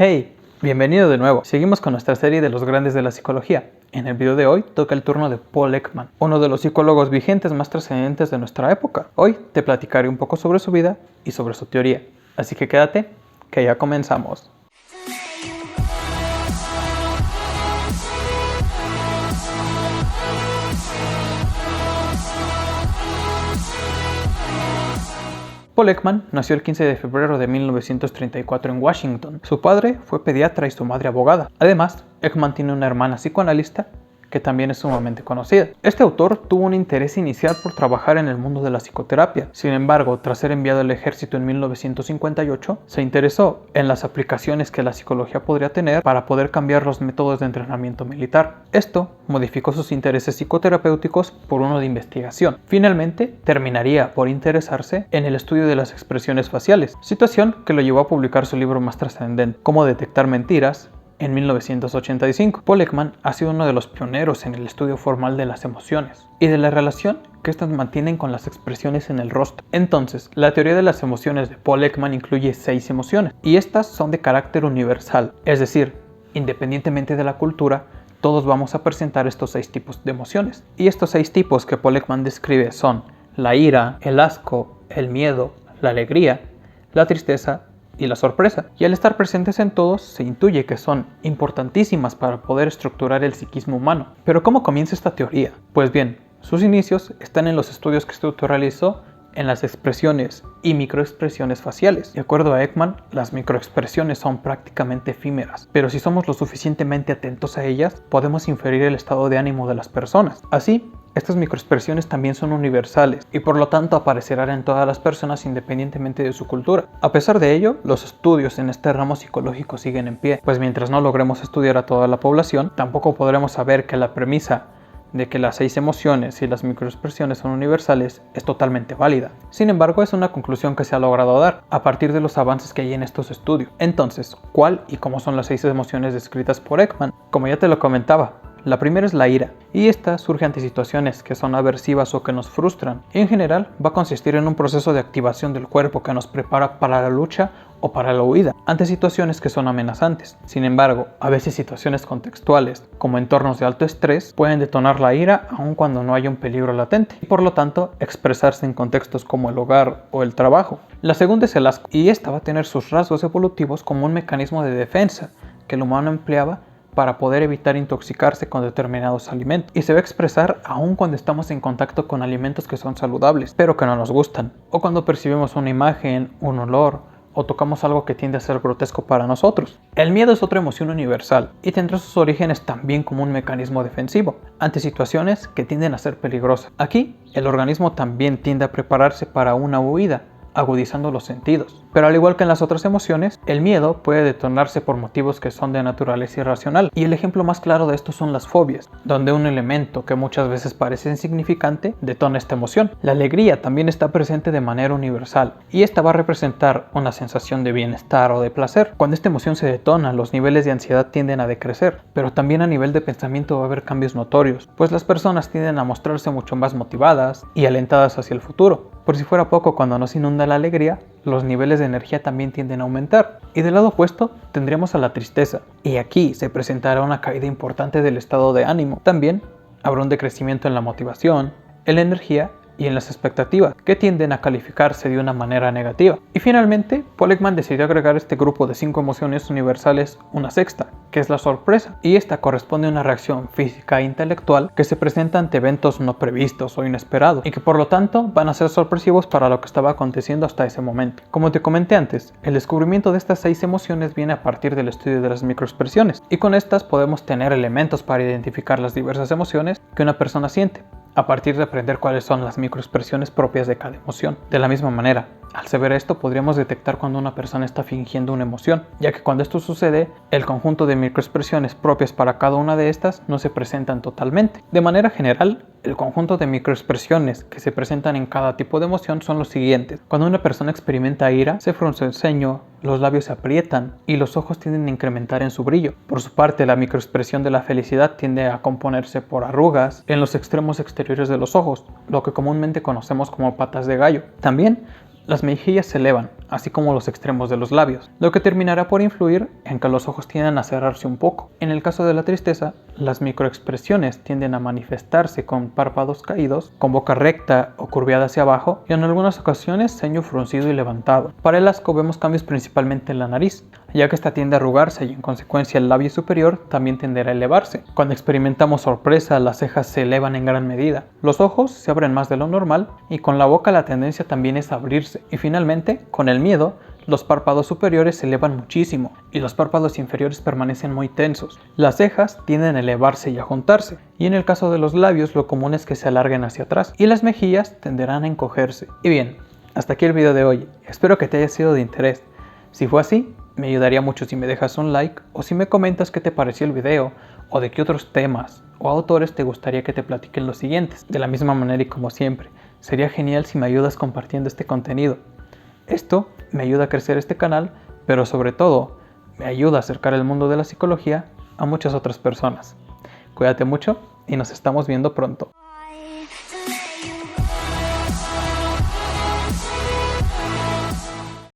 Hey, bienvenido de nuevo. Seguimos con nuestra serie de los grandes de la psicología. En el video de hoy toca el turno de Paul Ekman, uno de los psicólogos vigentes más trascendentes de nuestra época. Hoy te platicaré un poco sobre su vida y sobre su teoría. Así que quédate, que ya comenzamos. Paul Ekman nació el 15 de febrero de 1934 en Washington. Su padre fue pediatra y su madre abogada. Además, Ekman tiene una hermana psicoanalista que también es sumamente conocida. Este autor tuvo un interés inicial por trabajar en el mundo de la psicoterapia. Sin embargo, tras ser enviado al ejército en 1958, se interesó en las aplicaciones que la psicología podría tener para poder cambiar los métodos de entrenamiento militar. Esto modificó sus intereses psicoterapéuticos por uno de investigación. Finalmente, terminaría por interesarse en el estudio de las expresiones faciales, situación que lo llevó a publicar su libro más trascendente, Cómo detectar mentiras, en 1985. Paul Ekman ha sido uno de los pioneros en el estudio formal de las emociones y de la relación que estas mantienen con las expresiones en el rostro. Entonces, la teoría de las emociones de Paul Ekman incluye 6 emociones y estas son de carácter universal, es decir, independientemente de la cultura, todos vamos a presentar estos 6 tipos de emociones. Y estos 6 tipos que Paul Ekman describe son la ira, el asco, el miedo, la alegría, la tristeza y la sorpresa, y al estar presentes en todos se intuye que son importantísimas para poder estructurar el psiquismo humano. Pero ¿cómo comienza esta teoría? Pues bien, sus inicios están en los estudios que este autor realizó en las expresiones y microexpresiones faciales. De acuerdo a Ekman, las microexpresiones son prácticamente efímeras, pero si somos lo suficientemente atentos a ellas, podemos inferir el estado de ánimo de las personas. Así, estas microexpresiones también son universales y por lo tanto aparecerán en todas las personas independientemente de su cultura. A pesar de ello, los estudios en este ramo psicológico siguen en pie, pues mientras no logremos estudiar a toda la población, tampoco podremos saber que la premisa de que las 6 emociones y las microexpresiones son universales es totalmente válida. Sin embargo, es una conclusión que se ha logrado dar a partir de los avances que hay en estos estudios. Entonces, ¿cuál y cómo son las 6 emociones descritas por Ekman? Como ya te lo comentaba, la primera es la ira, y esta surge ante situaciones que son aversivas o que nos frustran. En general, va a consistir en un proceso de activación del cuerpo que nos prepara para la lucha o para la huida, ante situaciones que son amenazantes. Sin embargo, a veces situaciones contextuales, como entornos de alto estrés, pueden detonar la ira aun cuando no haya un peligro latente, y por lo tanto, expresarse en contextos como el hogar o el trabajo. La segunda es el asco, y esta va a tener sus rasgos evolutivos como un mecanismo de defensa que el humano empleaba para poder evitar intoxicarse con determinados alimentos, y se va a expresar aún cuando estamos en contacto con alimentos que son saludables pero que no nos gustan, o cuando percibimos una imagen, un olor o tocamos algo que tiende a ser grotesco para nosotros. El miedo es otra emoción universal y tendrá sus orígenes también como un mecanismo defensivo ante situaciones que tienden a ser peligrosas. Aquí el organismo también tiende a prepararse para una huida, agudizando los sentidos. Pero al igual que en las otras emociones, el miedo puede detonarse por motivos que son de naturaleza irracional, y el ejemplo más claro de esto son las fobias, donde un elemento que muchas veces parece insignificante detona esta emoción. La alegría también está presente de manera universal, y esta va a representar una sensación de bienestar o de placer. Cuando esta emoción se detona, los niveles de ansiedad tienden a decrecer, pero también a nivel de pensamiento va a haber cambios notorios, pues las personas tienden a mostrarse mucho más motivadas y alentadas hacia el futuro. Por si fuera poco, cuando nos inunda la alegría, los niveles de energía también tienden a aumentar. Y del lado opuesto tendríamos a la tristeza, y aquí se presentará una caída importante del estado de ánimo. También habrá un decrecimiento en la motivación, en la energía y en las expectativas, que tienden a calificarse de una manera negativa. Y finalmente, Paul Ekman decidió agregar a este grupo de 5 emociones universales una sexta, que es la sorpresa, y esta corresponde a una reacción física e intelectual que se presenta ante eventos no previstos o inesperados, y que por lo tanto van a ser sorpresivos para lo que estaba aconteciendo hasta ese momento. Como te comenté antes, el descubrimiento de estas 6 emociones viene a partir del estudio de las microexpresiones, y con estas podemos tener elementos para identificar las diversas emociones que una persona siente, a partir de aprender cuáles son las microexpresiones propias de cada emoción. De la misma manera, al saber esto, podríamos detectar cuando una persona está fingiendo una emoción, ya que cuando esto sucede, el conjunto de microexpresiones propias para cada una de estas no se presentan totalmente. De manera general, el conjunto de microexpresiones que se presentan en cada tipo de emoción son los siguientes. Cuando una persona experimenta ira, se frunce el ceño, los labios se aprietan y los ojos tienden a incrementar en su brillo. Por su parte, la microexpresión de la felicidad tiende a componerse por arrugas en los extremos exteriores de los ojos, lo que comúnmente conocemos como patas de gallo. También las mejillas se elevan, así como los extremos de los labios, lo que terminará por influir en que los ojos tienden a cerrarse un poco. En el caso de la tristeza, las microexpresiones tienden a manifestarse con párpados caídos, con boca recta o curveada hacia abajo y en algunas ocasiones ceño fruncido y levantado. Para el asco vemos cambios principalmente en la nariz, ya que esta tiende a arrugarse y en consecuencia el labio superior también tenderá a elevarse. Cuando experimentamos sorpresa, las cejas se elevan en gran medida, los ojos se abren más de lo normal y con la boca la tendencia también es a abrirse. Y finalmente, con el miedo, los párpados superiores se elevan muchísimo y los párpados inferiores permanecen muy tensos. Las cejas tienden a elevarse y a juntarse, y en el caso de los labios lo común es que se alarguen hacia atrás y las mejillas tenderán a encogerse. Y bien, hasta aquí el video de hoy, espero que te haya sido de interés. Si fue así, me ayudaría mucho si me dejas un like o si me comentas qué te pareció el video o de qué otros temas o autores te gustaría que te platiquen los siguientes. De la misma manera y como siempre, sería genial si me ayudas compartiendo este contenido. Esto me ayuda a crecer este canal, pero sobre todo me ayuda a acercar el mundo de la psicología a muchas otras personas. Cuídate mucho y nos estamos viendo pronto.